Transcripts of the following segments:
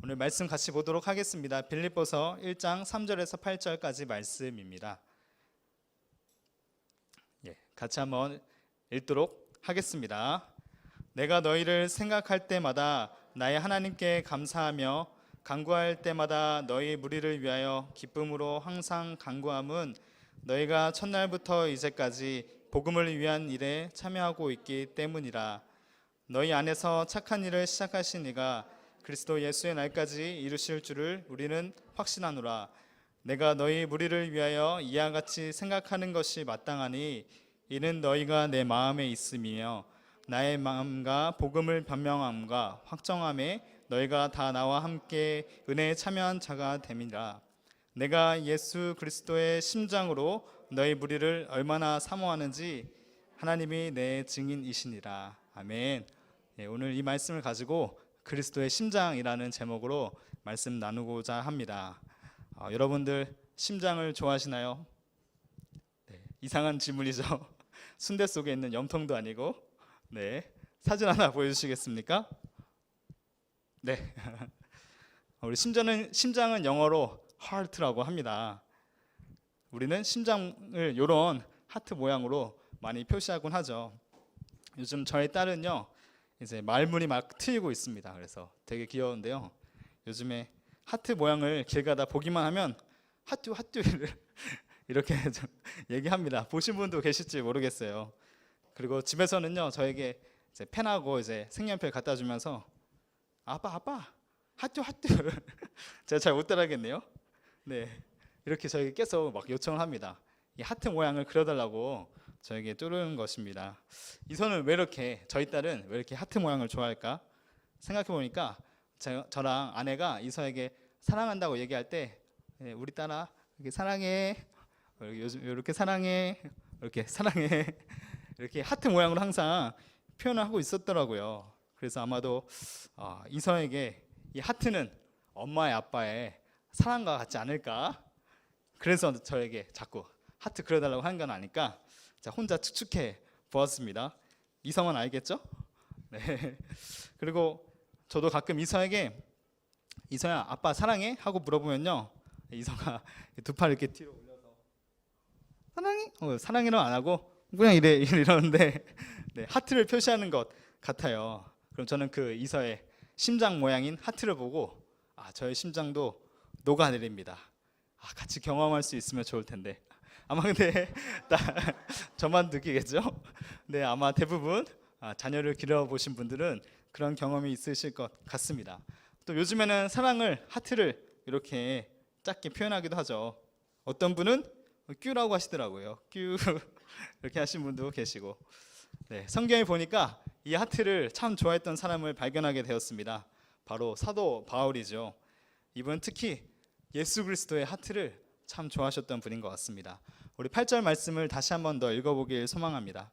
오늘 말씀 같이 보도록 하겠습니다. 빌립보서 1장 3절에서 8절까지 말씀입니다. 같이 한번 읽도록 하겠습니다. 내가 너희를 생각할 때마다 나의 하나님께 감사하며 간구할 때마다 너희 무리를 위하여 기쁨으로 항상 간구함은 너희가 첫날부터 이제까지 복음을 위한 일에 참여하고 있기 때문이라. 너희 안에서 착한 일을 시작하신 이가 그리스도 예수의 날까지 이루실 줄을 우리는 확신하노라. 내가 너희 무리를 위하여 이와 같이 생각하는 것이 마땅하니 이는 너희가 내 마음에 있음이며 나의 마음과 복음을 변명함과 확정함에 너희가 다 나와 함께 은혜에 참여한 자가 됨이라. 내가 예수 그리스도의 심장으로 너희 무리를 얼마나 사모하는지 하나님이 내 증인이시니라. 아멘. 오늘 이 말씀을 가지고 그리스도의 심장이라는 제목으로 말씀 나누고자 합니다. 여러분들 심장을 좋아하시나요? 이상한 질문이죠. 순대 속에 있는 염통도 아니고. 사진 하나 보여주시겠습니까? 우리 심장은 영어로 heart라고 합니다. 우리는 심장을 이런 하트 모양으로 많이 표시하곤 하죠. 요즘 저희 딸은요, 이제 말문이 막 트이고 있습니다. 그래서 되게 귀여운데요. 요즘에 하트 모양을 길 가다 보기만 하면 하뚜를 이렇게 좀 얘기합니다. 보신 분도 계실지 모르겠어요. 그리고 집에서는요, 저에게 이제 펜하고 이제 색연필 갖다 주면서 아빠 하뚜 제가 잘 못 따라하겠네요. 이렇게 저에게 계속 막 요청을 합니다. 이 하트 모양을 그려달라고 저에게 뚫는 것입니다. 이선은 저희 딸은 왜 이렇게 하트 모양을 좋아할까 생각해 보니까 저랑 아내가 이서에게 사랑한다고 얘기할 때 우리 딸아 이렇게 사랑해, 이렇게 사랑해, 이렇게 사랑해, 이렇게 하트 모양으로 항상 표현을 하고 있었더라고요. 그래서 아마도 이서에게 이 하트는 엄마의 아빠의 사랑과 같지 않을까. 그래서 저에게 자꾸 하트 그려달라고 하는 건 아닐까. 혼자 추측해 보았습니다. 이성은 알겠죠? 그리고 저도 가끔 이서에게 이서야 아빠 사랑해? 하고 물어보면요, 이서가 두 팔 이렇게 뒤로 올려서 사랑해? 사랑해는 안 하고 그냥 이러는데 하트를 표시하는 것 같아요. 그럼 저는 그 이서의 심장 모양인 하트를 보고 저의 심장도 녹아내립니다. 같이 경험할 수 있으면 좋을 텐데. 아마 근데 저만 느끼겠죠? 아마 대부분 자녀를 기려보신 분들은 그런 경험이 있으실 것 같습니다. 또 요즘에는 사랑을 하트를 이렇게 작게 표현하기도 하죠. 어떤 분은 뀨라고 하시더라고요. 뀨 이렇게 하신 분도 계시고. 성경에 보니까 이 하트를 참 좋아했던 사람을 발견하게 되었습니다. 바로 사도 바울이죠. 이분 특히 예수 그리스도의 하트를 참 좋아하셨던 분인 것 같습니다. 우리 8절 말씀을 다시 한번 더 읽어보길 소망합니다.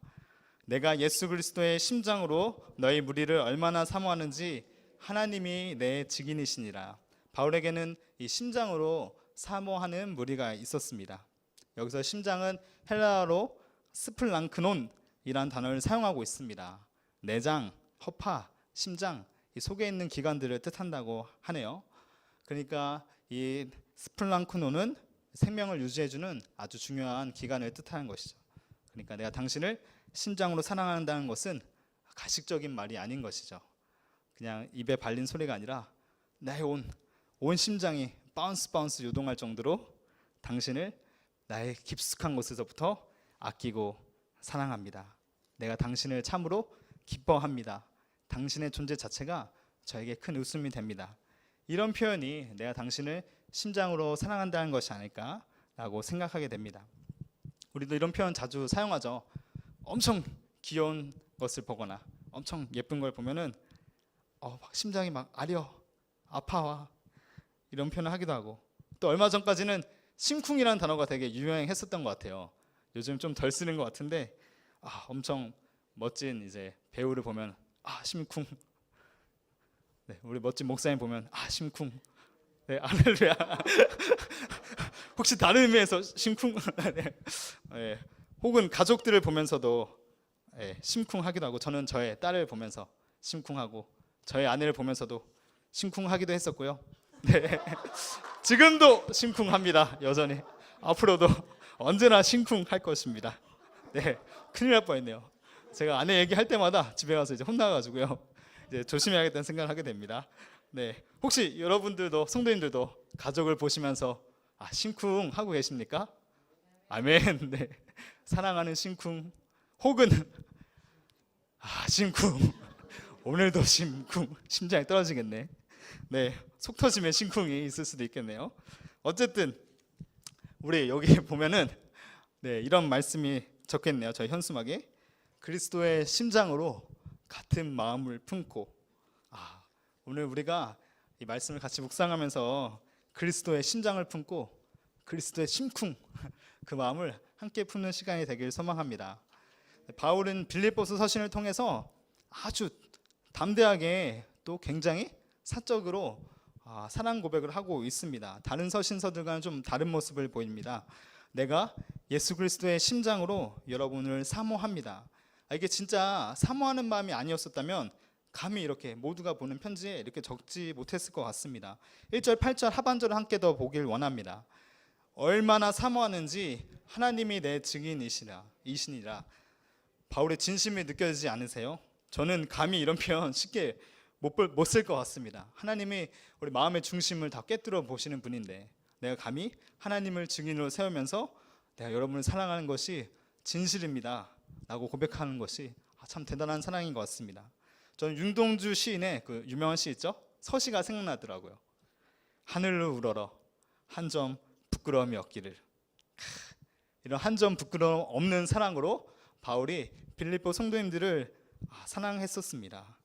내가 예수 그리스도의 심장으로 너희 무리를 얼마나 사모하는지 하나님이 내 증인이시니라. 바울에게는 이 심장으로 사모하는 무리가 있었습니다. 여기서 심장은 헬라어로 스플랑크논이란 단어를 사용하고 있습니다. 내장, 허파, 심장, 이 속에 있는 기관들을 뜻한다고 하네요. 그러니까 이 스플랑크논은 생명을 유지해주는 아주 중요한 기관을 뜻하는 것이죠. 그러니까 내가 당신을 심장으로 사랑한다는 것은 가식적인 말이 아닌 것이죠. 그냥 입에 발린 소리가 아니라 나의 온 심장이 바운스 요동할 정도로 당신을 나의 깊숙한 곳에서부터 아끼고 사랑합니다. 내가 당신을 참으로 기뻐합니다. 당신의 존재 자체가 저에게 큰 웃음이 됩니다. 이런 표현이 내가 당신을 심장으로 사랑한다는 것이 아닐까라고 생각하게 됩니다. 우리도 이런 표현 자주 사용하죠. 엄청 귀여운 것을 보거나 엄청 예쁜 걸 보면은 심장이 막 아려, 아파와 이런 표현을 하기도 하고, 또 얼마 전까지는 심쿵이라는 단어가 되게 유행했었던 것 같아요. 요즘 좀 덜 쓰는 것 같은데 엄청 멋진 이제 배우를 보면 심쿵. 우리 멋진 목사님 보면 심쿵. 할렐루야. 혹시 다른 의미에서 심쿵? 혹은 가족들을 보면서도 심쿵하기도 하고, 저는 저의 딸을 보면서 심쿵하고 저의 아내를 보면서도 심쿵하기도 했었고요. 네. 지금도 심쿵합니다. 여전히 앞으로도 언제나 심쿵할 것입니다. 네, 큰일 날 뻔했네요. 제가 아내 얘기할 때마다 집에 가서 이제 혼나가지고요. 이제 조심해야겠다는 생각을 하게 됩니다. 네, 혹시 여러분들도 성도님들도 가족을 보시면서 심쿵하고 계십니까? 아멘. 네, 사랑하는 심쿵 혹은 심쿵 오늘도 심쿵 심장이 떨어지겠네. 네, 속 터지면 심쿵이 있을 수도 있겠네요. 어쨌든 우리 여기 보면은 네, 이런 말씀이 적혀있네요. 저희 현수막에 그리스도의 심장으로 같은 마음을 품고. 오늘 우리가 이 말씀을 같이 묵상하면서 그리스도의 심장을 품고 그리스도의 심쿵 그 마음을 함께 품는 시간이 되길 소망합니다. 바울은 빌립보서 서신을 통해서 아주 담대하게 또 굉장히 사적으로 사랑 고백을 하고 있습니다. 다른 서신서들과는 좀 다른 모습을 보입니다. 내가 예수 그리스도의 심장으로 여러분을 사모합니다. 이게 진짜 사모하는 마음이 아니었었다면 감히 이렇게 모두가 보는 편지에 이렇게 적지 못했을 것 같습니다. 1절 8절 하반절을 함께 더 보길 원합니다. 얼마나 사모하는지 하나님이 내 증인이시니라. 바울의 진심이 느껴지지 않으세요? 저는 감히 이런 표현 쉽게 못 쓸 것 같습니다. 하나님이 우리 마음의 중심을 다 꿰뚫어 보시는 분인데 내가 감히 하나님을 증인으로 세우면서 내가 여러분을 사랑하는 것이 진실입니다 라고 고백하는 것이 참 대단한 사랑인 것 같습니다. 저는 윤동주 시인의 그 유명한 시 있죠? 서시가 생각나더라고요. 하늘로 우러러 한 점 부끄러움이 없기를. 이런 한 점 부끄러움 없는 사랑으로 바울이 빌립보 성도님들을 사랑했었습니다.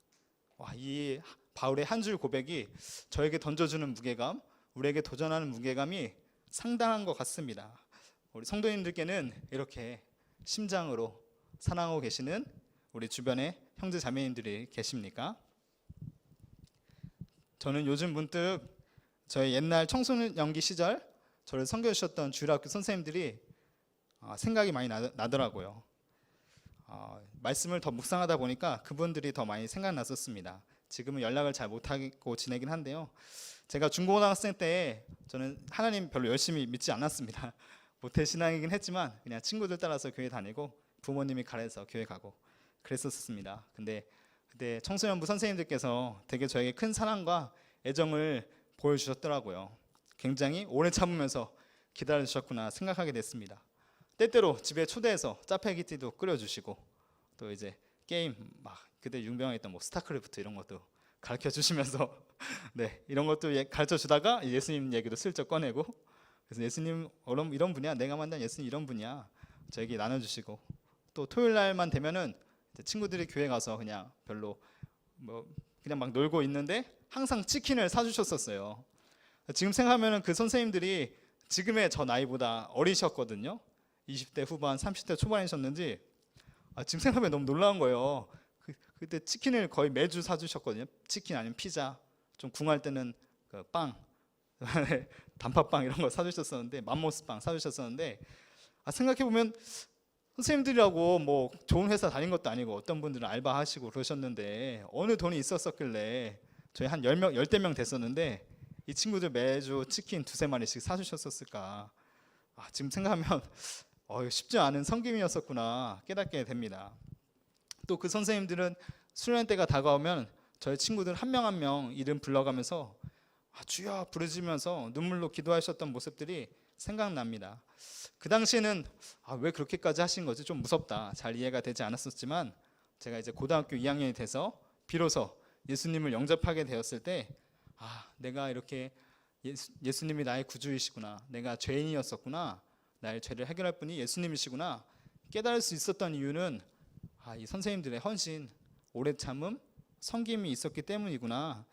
이 바울의 한 줄 고백이 저에게 던져주는 무게감, 우리에게 도전하는 무게감이 상당한 것 같습니다. 우리 성도님들께는 이렇게 심장으로 사랑하고 계시는 우리 주변에 형제 자매님들이 계십니까? 저는 요즘 문득 저희 옛날 청소년 연기 시절 저를 섬겨주셨던 주일학교 선생님들이 생각이 많이 나더라고요. 말씀을 더 묵상하다 보니까 그분들이 더 많이 생각났었습니다. 지금은 연락을 잘 못하고 지내긴 한데요. 제가 중고등학생 때 저는 하나님 별로 열심히 믿지 않았습니다. 모태신앙이긴 했지만 그냥 친구들 따라서 교회 다니고 부모님이 가래서 교회 가고 그랬었습니다. 근데 그때 청소년부 선생님들께서 되게 저에게 큰 사랑과 애정을 보여주셨더라고요. 굉장히 오래 참으면서 기다려주셨구나 생각하게 됐습니다. 때때로 집에 초대해서 짜파게티도 끓여주시고 또 이제 게임 막 그때 유명했던 뭐 스타크래프트 이런 것도 가르쳐 주시면서 네, 이런 것도 가르쳐 주다가 예수님 얘기도 슬쩍 꺼내고 그래서 예수님 이런 분이야, 내가 만난 예수님 이런 분이야 저에게 나눠주시고 또 토요일 날만 되면은 친구들이 교회 가서 그냥 별로 그냥 막 놀고 있는데 항상 치킨을 사주셨었어요. 지금 생각하면은 그 선생님들이 지금의 저 나이보다 어리셨거든요. 20대 후반, 30대 초반이셨는지 지금 생각하면 너무 놀라운 거예요. 그때 치킨을 거의 매주 사주셨거든요. 치킨 아니면 피자, 좀 궁할 때는 그 빵, 단팥빵 이런 거 사주셨었는데 맘모스빵 사주셨었는데 생각해 보면 선생님들이라고 뭐 좋은 회사 다닌 것도 아니고 어떤 분들은 알바하시고 그러셨는데 어느 돈이 있었었길래 저희 한 10명, 10명 됐었는데 이 친구들 매주 치킨 2~3마리씩 사주셨었을까. 지금 생각하면 쉽지 않은 섬김이었었구나 깨닫게 됩니다. 또 그 선생님들은 수련 때가 다가오면 저희 친구들 한 명 한 명 이름 불러가면서 주여 부르시면서 눈물로 기도하셨던 모습들이 생각납니다. 그 당시에는 왜 그렇게까지 하신 거지 좀 무섭다 잘 이해가 되지 않았었지만 제가 이제 고등학교 2학년이 돼서 비로소 예수님을 영접하게 되었을 때 내가 이렇게 예수님이 나의 구주이시구나, 내가 죄인이었었구나, 나의 죄를 해결할 분이 예수님이시구나 깨달을 수 있었던 이유는 이 선생님들의 헌신, 오래 참음, 섬김이 있었기 때문이구나.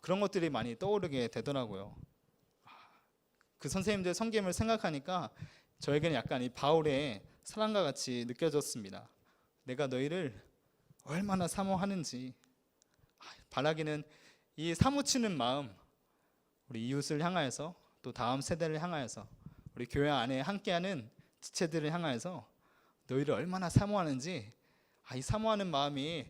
그런 것들이 많이 떠오르게 되더라고요. 그 선생님들의 섬김을 생각하니까 저에게는 약간 이 바울의 사랑과 같이 느껴졌습니다. 내가 너희를 얼마나 사모하는지. 바라기는 이 사무치는 마음, 우리 이웃을 향하여서 또 다음 세대를 향하여서 우리 교회 안에 함께하는 지체들을 향하여서 너희를 얼마나 사모하는지 이 사모하는 마음이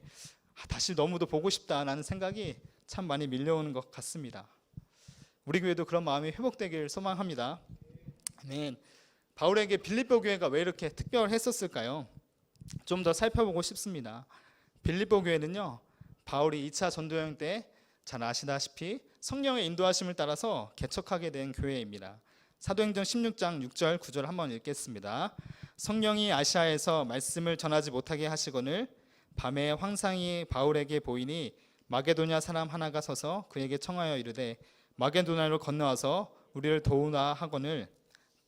다시 너무도 보고 싶다라는 생각이 참 많이 밀려오는 것 같습니다. 우리 교회도 그런 마음이 회복되길 소망합니다. 아멘. 바울에게 빌립보 교회가 왜 이렇게 특별했었을까요? 좀 더 살펴보고 싶습니다. 빌립보 교회는요, 바울이 2차 전도여행 때 잘 아시다시피 성령의 인도하심을 따라서 개척하게 된 교회입니다. 사도행전 16장 6절 9절 한번 읽겠습니다. 성령이 아시아에서 말씀을 전하지 못하게 하시거늘 밤에 황상이 바울에게 보이니 마게도냐 사람 하나가 서서 그에게 청하여 이르되 마게도냐로 건너와서 우리를 도우나 하거늘.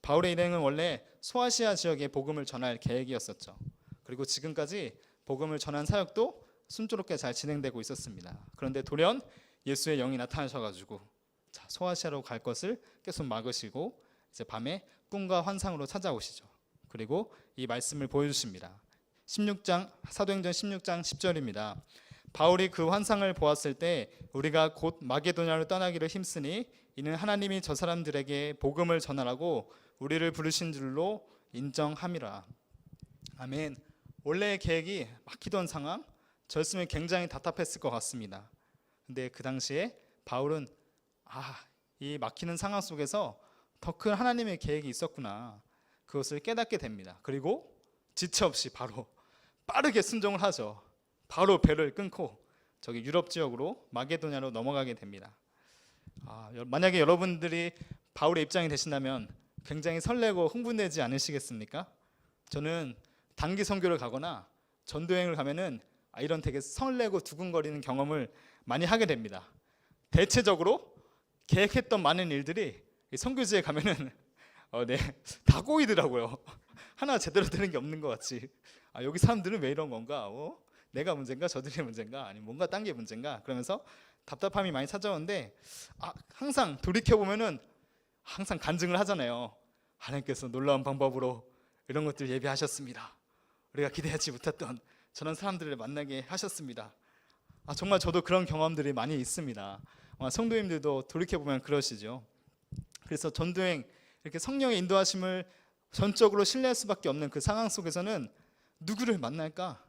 바울의 일행은 원래 소아시아 지역에 복음을 전할 계획이었었죠. 그리고 지금까지 복음을 전한 사역도 순조롭게 잘 진행되고 있었습니다. 그런데 돌연 예수의 영이 나타나셔가지고 소아시아로 갈 것을 계속 막으시고 이제 밤에 꿈과 환상으로 찾아오시죠. 그리고 이 말씀을 보여주십니다. 사도행전 16장 10절입니다. 바울이 그 환상을 보았을 때 우리가 곧 마게도냐로 떠나기를 힘쓰니 이는 하나님이 저 사람들에게 복음을 전하라고 우리를 부르신 줄로 인정함이라. 아멘. 원래의 계획이 막히던 상황, 저였으면 굉장히 답답했을 것 같습니다. 근데 그 당시에 바울은 이 막히는 상황 속에서 더 큰 하나님의 계획이 있었구나, 그것을 깨닫게 됩니다. 그리고 지체 없이 바로 빠르게 순종을 하죠. 바로 배를 끊고 저기 유럽 지역으로 마게도냐로 넘어가게 됩니다. 만약에 여러분들이 바울의 입장이 되신다면 굉장히 설레고 흥분되지 않으시겠습니까? 저는 단기 선교를 가거나 전도여행을 가면은 이런 되게 설레고 두근거리는 경험을 많이 하게 됩니다. 대체적으로 계획했던 많은 일들이 선교지에 가면은 다 꼬이더라고요. 하나 제대로 되는 게 없는 것 같이. 여기 사람들은 왜 이런 건가? 내가 문제인가? 저들이 문제인가? 아니면 뭔가 딴 게 문제인가? 그러면서 답답함이 많이 찾아오는데 항상 돌이켜보면은 항상 간증을 하잖아요. 하나님께서 놀라운 방법으로 이런 것들 예비하셨습니다. 우리가 기대하지 못했던 저런 사람들을 만나게 하셨습니다. 정말 저도 그런 경험들이 많이 있습니다. 성도님들도 돌이켜보면 그러시죠. 그래서 전도행, 이렇게 성령의 인도하심을 전적으로 신뢰할 수밖에 없는 그 상황 속에서는 누구를 만날까?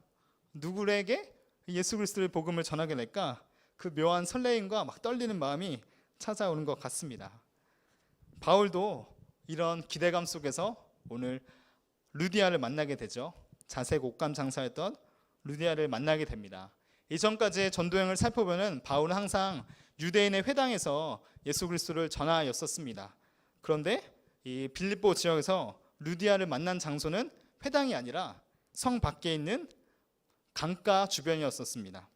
누구에게 예수 그리스도의 복음을 전하게 될까? 그 묘한 설레임과 막 떨리는 마음이 찾아오는 것 같습니다. 바울도 이런 기대감 속에서 오늘 루디아를 만나게 되죠. 자색 옷감 장사였던 루디아를 만나게 됩니다. 이전까지의 전도행을 살펴보면 바울은 항상 유대인의 회당에서 예수 그리스도를 전하였었습니다. 그런데 이 빌립보 지역에서 루디아를 만난 장소는 회당이 아니라 성 밖에 있는 강가 주변이었었습니다.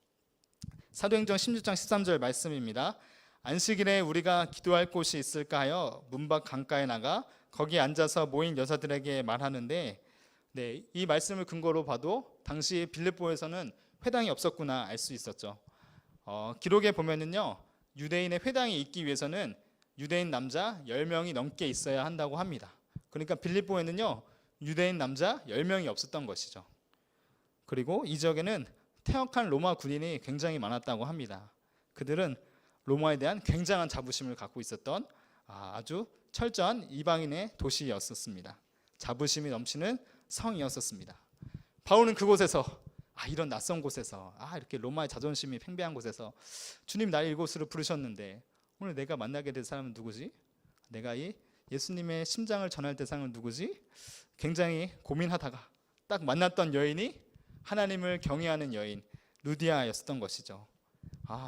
사도행전 16장 13절 말씀입니다. 안식일에 우리가 기도할 곳이 있을까 하여 문 밖 강가에 나가 거기 앉아서 모인 여자들에게 말하는데, 이 말씀을 근거로 봐도 당시 빌립보에서는 회당이 없었구나 알 수 있었죠. 기록에 보면은요, 유대인의 회당이 있기 위해서는 유대인 남자 10명이 넘게 있어야 한다고 합니다. 그러니까 빌립보에는요, 유대인 남자 10명이 없었던 것이죠. 그리고 이 지역에는 퇴역한 로마 군인이 굉장히 많았다고 합니다. 그들은 로마에 대한 굉장한 자부심을 갖고 있었던 아주 철저한 이방인의 도시였었습니다. 자부심이 넘치는 성이었었습니다. 바울은 그곳에서 이런 낯선 곳에서 이렇게 로마의 자존심이 팽배한 곳에서 주님 날 이곳으로 부르셨는데 오늘 내가 만나게 될 사람은 누구지? 내가 이 예수님의 심장을 전할 대상은 누구지? 굉장히 고민하다가 딱 만났던 여인이 하나님을 경외하는 여인 루디아였었던 것이죠.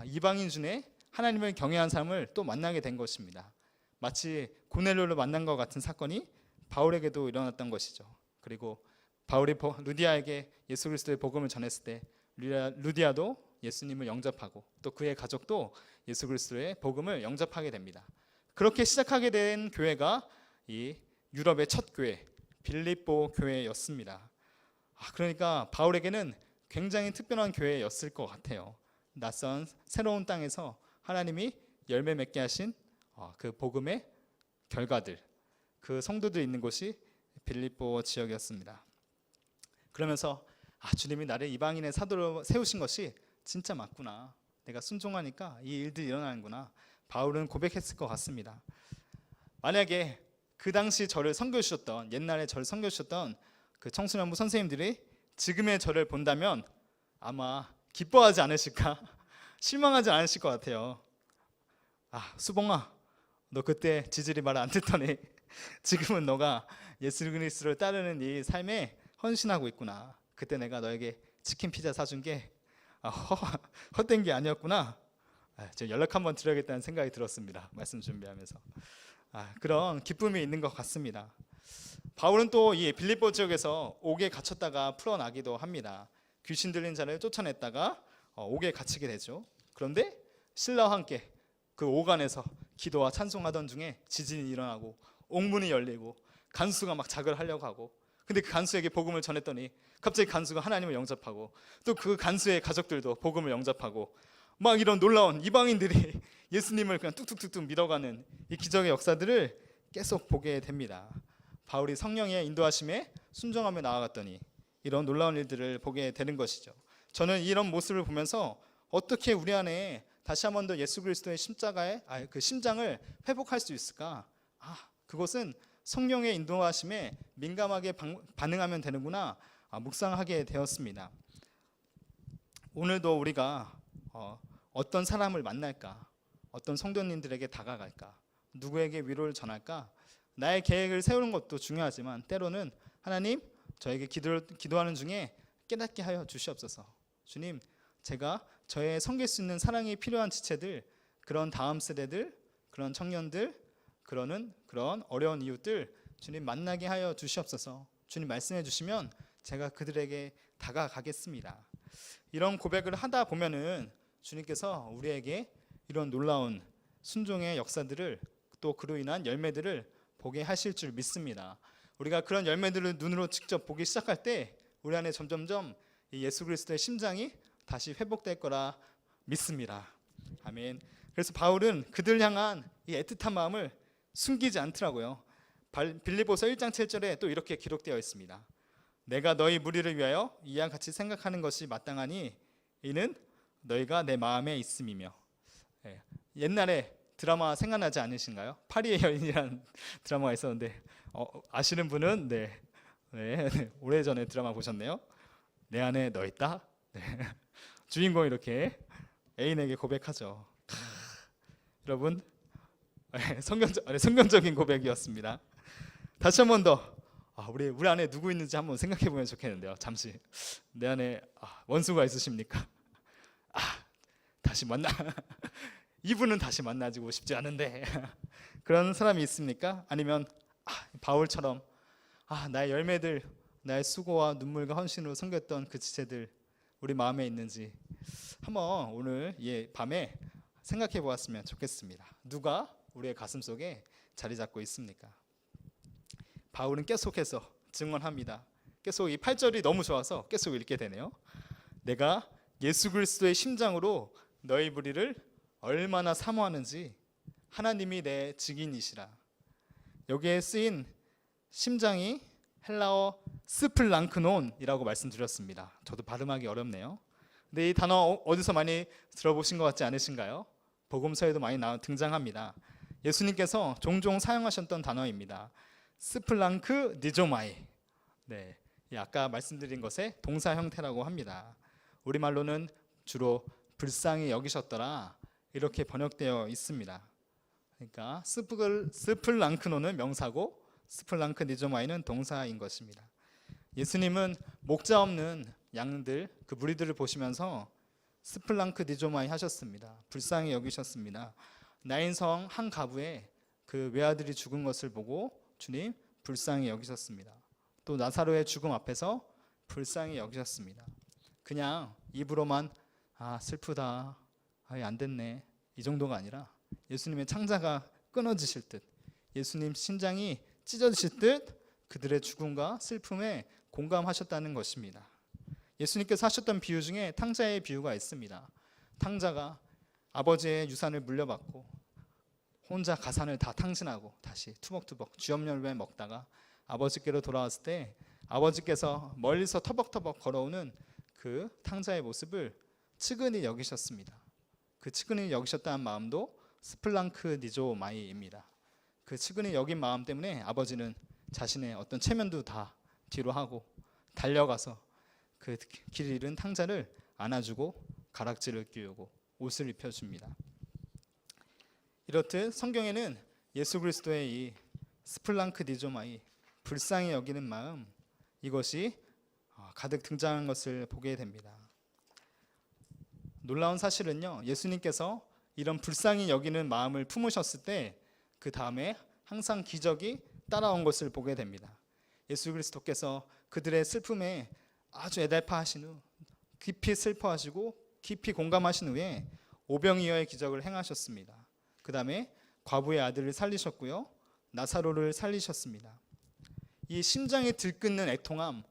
이방인 중에 하나님을 경외한 사람을 또 만나게 된 것입니다. 마치 고넬료를 만난 것 같은 사건이 바울에게도 일어났던 것이죠. 그리고 바울이 루디아에게 예수 그리스도의 복음을 전했을 때 루디아도 예수님을 영접하고 또 그의 가족도 예수 그리스도의 복음을 영접하게 됩니다. 그렇게 시작하게 된 교회가 이 유럽의 첫 교회 빌립보 교회였습니다. 그러니까 바울에게는 굉장히 특별한 교회였을 것 같아요. 낯선 새로운 땅에서 하나님이 열매 맺게 하신 그 복음의 결과들, 그 성도들이 있는 곳이 빌립보 지역이었습니다. 그러면서 주님이 나를 이방인의 사도로 세우신 것이 진짜 맞구나, 내가 순종하니까 이 일들이 일어나는구나, 바울은 고백했을 것 같습니다. 만약에 그 당시 저를 선교주셨던, 옛날에 저를 선교주셨던 그 청소년부 선생님들이 지금의 저를 본다면 아마 기뻐하지 않으실까 실망하지 않으실 것 같아요. 아, 수봉아, 너 그때 지질이 말 안 듣더니 지금은 너가 예수 그리스도를 따르는 이 삶에 헌신하고 있구나. 그때 내가 너에게 치킨 피자 사준 게 헛된 게 아니었구나. 제가 연락 한번 드려야겠다는 생각이 들었습니다. 말씀 준비하면서. 그런 기쁨이 있는 것 같습니다. 바울은 또 이 빌립보 지역에서 옥에 갇혔다가 풀어나기도 합니다. 귀신 들린 자를 쫓아냈다가 옥에 갇히게 되죠. 그런데 신라와 함께 그 옥 안에서 기도와 찬송하던 중에 지진이 일어나고 옥문이 열리고 간수가 막 자극을 하려고 하고, 근데 그 간수에게 복음을 전했더니 갑자기 간수가 하나님을 영접하고, 또 그 간수의 가족들도 복음을 영접하고, 막 이런 놀라운 이방인들이 예수님을 그냥 뚝뚝뚝뚝 믿어가는 이 기적의 역사들을 계속 보게 됩니다. 바울이 성령의 인도하심에 순종하며 나아갔더니 이런 놀라운 일들을 보게 되는 것이죠. 저는 이런 모습을 보면서 어떻게 우리 안에 다시 한 번 더 예수 그리스도의 십자가의 그 심장을 회복할 수 있을까? 그것은 성령의 인도하심에 민감하게 반응하면 되는구나 묵상하게 되었습니다. 오늘도 우리가 어떤 사람을 만날까? 어떤 성도님들에게 다가갈까? 누구에게 위로를 전할까? 나의 계획을 세우는 것도 중요하지만 때로는 하나님, 저에게 기도하는 중에 깨닫게 하여 주시옵소서. 주님, 제가 저의 섬길 수 있는 사랑이 필요한 지체들, 그런 다음 세대들, 그런 청년들, 그런 어려운 이웃들 주님 만나게 하여 주시옵소서. 주님 말씀해 주시면 제가 그들에게 다가가겠습니다. 이런 고백을 하다 보면은 주님께서 우리에게 이런 놀라운 순종의 역사들을, 또 그로 인한 열매들을 보게 하실 줄 믿습니다. 우리가 그런 열매들을 눈으로 직접 보기 시작할 때 우리 안에 점점점 이 예수 그리스도의 심장이 다시 회복될 거라 믿습니다. 아멘. 그래서 바울은 그들 향한 이 애틋한 마음을 숨기지 않더라고요. 빌립보서 1장 7절에 또 이렇게 기록되어 있습니다. 내가 너희 무리를 위하여 이와 같이 생각하는 것이 마땅하니 이는 너희가 내 마음에 있음이며. 옛날에 드라마 생각나지 않으신가요? 파리의 여인이라는 드라마가 있었는데 아시는 분은 네, 오래전에 드라마 보셨네요. 내 안에 너 있다. 주인공이 이렇게 애인에게 고백하죠. 여러분, 성경적인 고백이었습니다. 다시 한 번 더 우리 안에 누구 있는지 한번 생각해 보면 좋겠는데요. 잠시 내 안에 원수가 있으십니까? 다시 만나 이분은 다시 만나지고 싶지 않은데 그런 사람이 있습니까? 아니면 바울처럼 나의 열매들, 나의 수고와 눈물과 헌신으로 섬겼던 그 지체들 우리 마음에 있는지 한번 오늘 밤에 생각해 보았으면 좋겠습니다. 누가 우리의 가슴 속에 자리 잡고 있습니까? 바울은 계속해서 증언합니다. 계속 이 8절이 너무 좋아서 계속 읽게 되네요. 내가 예수 그리스도의 심장으로 너희 무리를 얼마나 사모하는지 하나님이 내 증인이시라. 여기에 쓰인 심장이 헬라어 스플랑크논이라고 말씀드렸습니다. 저도 발음하기 어렵네요. 근데 이 단어 어디서 많이 들어보신 것 같지 않으신가요? 복음서에도 많이 등장합니다. 예수님께서 종종 사용하셨던 단어입니다. 스플랑크 니조마이. 아까 말씀드린 것의 동사 형태라고 합니다. 우리말로는 주로 불쌍히 여기셨더라 이렇게 번역되어 있습니다. 그러니까 스플랑크노는 명사고 스플랑크 니조마이는 동사인 것입니다. 예수님은 목자 없는 양들, 그 무리들을 보시면서 스플랑크 니조마이 하셨습니다. 불쌍히 여기셨습니다. 나인성 한 가부에 그 외아들이 죽은 것을 보고 주님 불쌍히 여기셨습니다. 또 나사로의 죽음 앞에서 불쌍히 여기셨습니다. 그냥 입으로만 슬프다, 안 됐네 이 정도가 아니라 예수님의 창자가 끊어지실 듯, 예수님 심장이 찢어지실 듯 그들의 죽음과 슬픔에 공감하셨다는 것입니다. 예수님께서 하셨던 비유 중에 탕자의 비유가 있습니다. 탕자가 아버지의 유산을 물려받고 혼자 가산을 다 탕진하고 다시 투벅투벅 쥐엄열매 먹다가 아버지께로 돌아왔을 때 아버지께서 멀리서 터벅터벅 걸어오는 그 탕자의 모습을 측은히 여기셨습니다. 그 측은히 여기셨다는 마음도 스플랑크 니조마이입니다. 그 측은히 여긴 마음 때문에 아버지는 자신의 어떤 체면도 다 뒤로 하고 달려가서 그 길 잃은 탕자를 안아주고 가락지를 끼우고 옷을 입혀줍니다. 이렇듯 성경에는 예수 그리스도의 이 스플랑크디조마이, 불쌍히 여기는 마음, 이것이 가득 등장한 것을 보게 됩니다. 놀라운 사실은요, 예수님께서 이런 불쌍히 여기는 마음을 품으셨을 때 그 다음에 항상 기적이 따라온 것을 보게 됩니다. 예수 그리스도께서 그들의 슬픔에 아주 애달파하신 후 깊이 슬퍼하시고 깊이 공감하신 후에 오병이어의 기적을 행하셨습니다. 그 다음에 과부의 아들을 살리셨고요, 나사로를 살리셨습니다. 이 심장이 들끓는 애통함,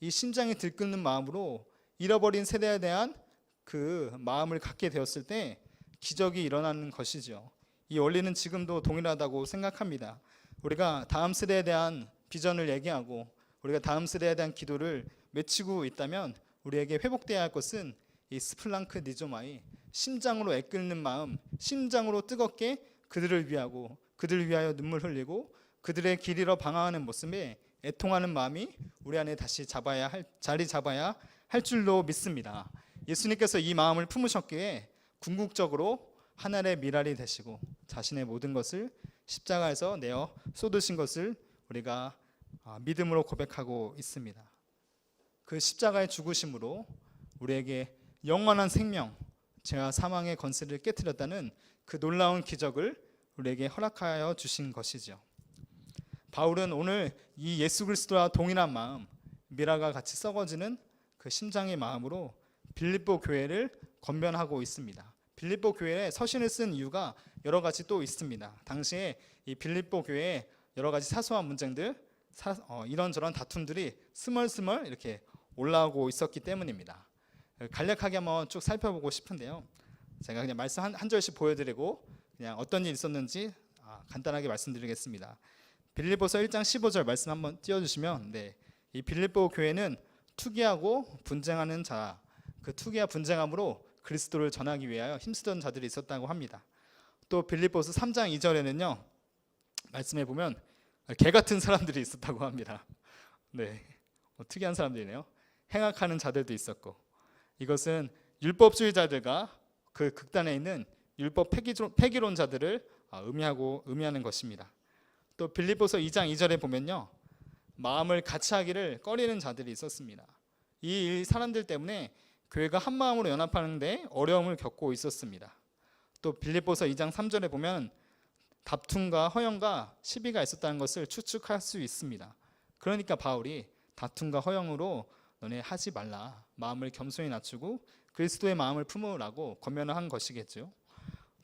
이 심장이 들끓는 마음으로 잃어버린 세대에 대한 그 마음을 갖게 되었을 때 기적이 일어나는 것이죠. 이 원리는 지금도 동일하다고 생각합니다. 우리가 다음 세대에 대한 비전을 얘기하고 우리가 다음 세대에 대한 기도를 외치고 있다면 우리에게 회복되어야 할 것은 이 스플랑크 니조마이, 심장으로 애끓는 마음, 심장으로 뜨겁게 그들을 위하고 그들을 위하여 눈물 흘리고 그들의 길 잃어 방황하는 모습에 애통하는 마음이 우리 안에 다시 자리 잡아야 할 줄로 믿습니다. 예수님께서 이 마음을 품으셨기에 궁극적으로 하늘의 미랄이 되시고 자신의 모든 것을 십자가에서 내어 쏟으신 것을 우리가 믿음으로 고백하고 있습니다. 그 십자가의 죽으심으로 우리에게 영원한 생명, 죄와 사망의 권세를 깨뜨렸다는 그 놀라운 기적을 우리에게 허락하여 주신 것이죠. 바울은 오늘 이 예수 그리스도와 동일한 마음, 미라가 같이 썩어지는 그 심장의 마음으로 빌립보 교회를 권면하고 있습니다. 빌립보 교회에 서신을 쓴 이유가 여러 가지 또 있습니다. 당시에 이 빌립보 교회에 여러 가지 사소한 문제들, 이런저런 다툼들이 스멀스멀 이렇게 올라오고 있었기 때문입니다. 간략하게 한번 쭉 살펴보고 싶은데요. 제가 그냥 말씀 한 절씩 보여드리고 그냥 어떤 일이 있었는지 간단하게 말씀드리겠습니다. 빌립보서 1장 15절 말씀 한번 띄워주시면, 이 빌립보 교회는 투기하고 분쟁하는 자, 그 투기와 분쟁함으로 그리스도를 전하기 위하여 힘쓰던 자들이 있었다고 합니다. 또 빌립보서 3장 2절에는요, 말씀해 보면 개 같은 사람들이 있었다고 합니다. 특이한 사람들이네요. 행악하는 자들도 있었고, 이것은 율법주의자들과 그 극단에 있는 율법 폐기론자들을 의미하는 것입니다. 또 빌립보서 2장 2절에 보면요, 마음을 같이 하기를 꺼리는 자들이 있었습니다. 이 사람들 때문에 교회가 한 마음으로 연합하는데 어려움을 겪고 있었습니다. 또 빌립보서 2장 3절에 보면 다툼과 허영과 시비가 있었다는 것을 추측할 수 있습니다. 그러니까 바울이 다툼과 허영으로 너네 하지 말라, 마음을 겸손히 낮추고 그리스도의 마음을 품으라고 권면을 한 것이겠죠.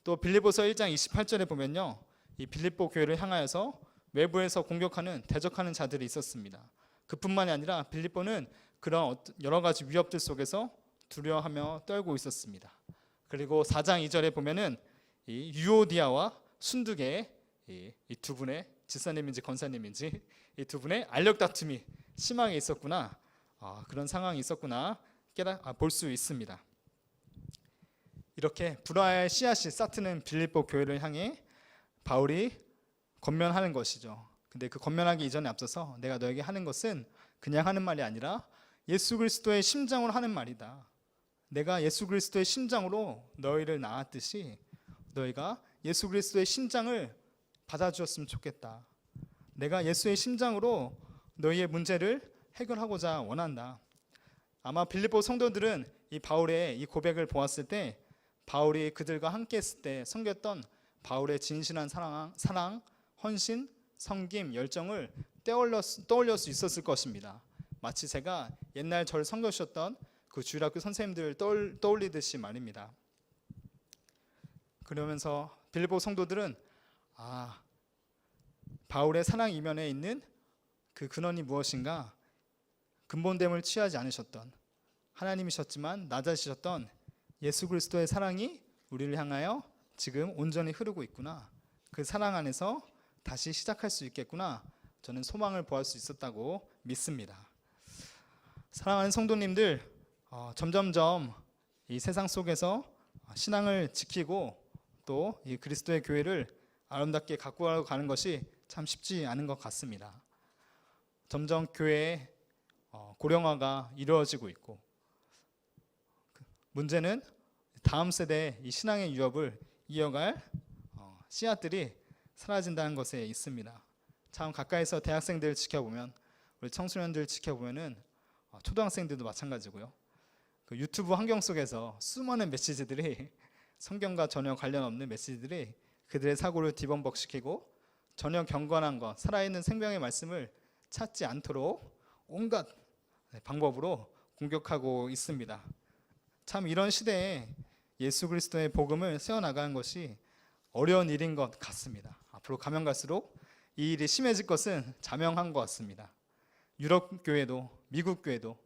또 빌립보서 1장 28절에 보면요, 이 빌립보 교회를 향하여서 외부에서 공격하는, 대적하는 자들이 있었습니다. 그뿐만이 아니라 빌립보는 그런 여러 가지 위협들 속에서 두려워하며 떨고 있었습니다. 그리고 4장 2절에 보면은 이 유오디아와 순두계 이 두 분의 집사님인지 권사님인지 이 두 분의 알력 다툼이 심하게 있었구나, 그런 상황이 있었구나 볼 수 있습니다. 이렇게 불화의 씨앗이 싹트는 빌립보 교회를 향해 바울이 권면하는 것이죠. 근데 그 권면하기 이전에 앞서서 내가 너에게 하는 것은 그냥 하는 말이 아니라 예수 그리스도의 심장으로 하는 말이다. 내가 예수 그리스도의 심장으로 너희를 낳았듯이 너희가 예수 그리스도의 심장을 받아주었으면 좋겠다. 내가 예수의 심장으로 너희의 문제를 해결하고자 원한다. 아마 빌립보 성도들은 이 바울의 이 고백을 보았을 때 바울이 그들과 함께 했을 때 섬겼던 바울의 진실한 사랑, 헌신, 섬김, 열정을 떠올릴 수 있었을 것입니다. 마치 제가 옛날 저를 섬겨주셨던 그 주일학교 선생님들 떠올리듯이 말입니다. 그러면서 빌립보 성도들은 바울의 사랑 이면에 있는 그 근원이 무엇인가, 근본됨을 취하지 않으셨던 하나님이셨지만 낮아지셨던 예수 그리스도의 사랑이 우리를 향하여 지금 온전히 흐르고 있구나, 그 사랑 안에서 다시 시작할 수 있겠구나, 저는 소망을 보할 수 있었다고 믿습니다. 사랑하는 성도님들, 점점점 이 세상 속에서 신앙을 지키고 또 이 그리스도의 교회를 아름답게 가꾸어 가는 것이 참 쉽지 않은 것 같습니다. 점점 교회의 고령화가 이루어지고 있고, 문제는 다음 세대의 이 신앙의 유업을 이어갈 씨앗들이 사라진다는 것에 있습니다. 참 가까이서 대학생들 지켜보면, 우리 청소년들 지켜보면은 초등학생들도 마찬가지고요. 그 유튜브 환경 속에서 수많은 메시지들이 성경과 전혀 관련 없는 메시지들이 그들의 사고를 뒤범벅시키고 전혀 경건한 것, 살아있는 생명의 말씀을 찾지 않도록 온갖 방법으로 공격하고 있습니다. 참 이런 시대에 예수 그리스도의 복음을 세워나가는 것이 어려운 일인 것 같습니다. 앞으로 가면 갈수록 이 일이 심해질 것은 자명한 것 같습니다. 유럽 교회도 미국 교회도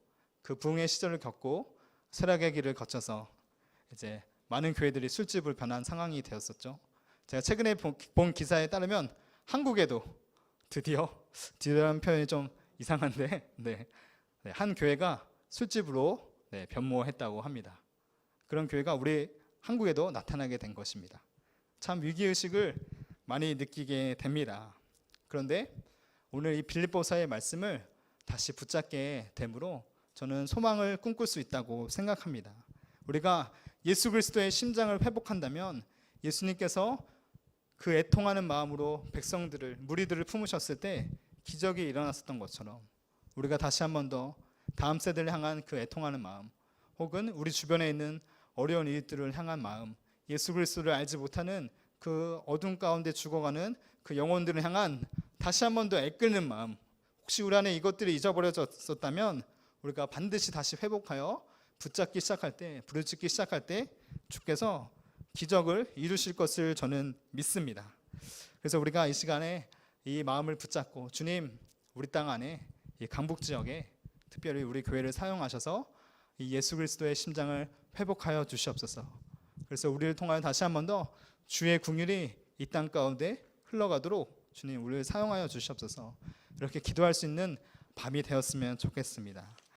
그 부흥의 시절을 겪고 쇠락의 길을 거쳐서 이제 많은 교회들이 술집을 변한 상황이 되었었죠. 제가 최근에 본 기사에 따르면 한국에도 드디어라는 표현이 좀 이상한데 한 교회가 술집으로 변모했다고 합니다. 그런 교회가 우리 한국에도 나타나게 된 것입니다. 참 위기의식을 많이 느끼게 됩니다. 그런데 오늘 이 빌립보서의 말씀을 다시 붙잡게 되므로 저는 소망을 꿈꿀 수 있다고 생각합니다. 우리가 예수 그리스도의 심장을 회복한다면 예수님께서 그 애통하는 마음으로 백성들을, 무리들을 품으셨을 때 기적이 일어났었던 것처럼 우리가 다시 한 번 더 다음 세대를 향한 그 애통하는 마음, 혹은 우리 주변에 있는 어려운 이웃들을 향한 마음, 예수 그리스도를 알지 못하는 그 어둠 가운데 죽어가는 그 영혼들을 향한 다시 한 번 더 애끓는 마음, 혹시 우리 안에 이것들이 잊어버려졌었다면 우리가 반드시 다시 회복하여 붙잡기 시작할 때, 부르짖기 시작할 때 주께서 기적을 이루실 것을 저는 믿습니다. 그래서 우리가 이 시간에 이 마음을 붙잡고, 주님, 우리 땅 안에 이 강북 지역에 특별히 우리 교회를 사용하셔서 이 예수 그리스도의 심장을 회복하여 주시옵소서. 그래서 우리를 통하여 다시 한 번 더 주의 긍휼이 이 땅 가운데 흘러가도록 주님 우리를 사용하여 주시옵소서. 이렇게 기도할 수 있는 밤이 되었으면 좋겠습니다.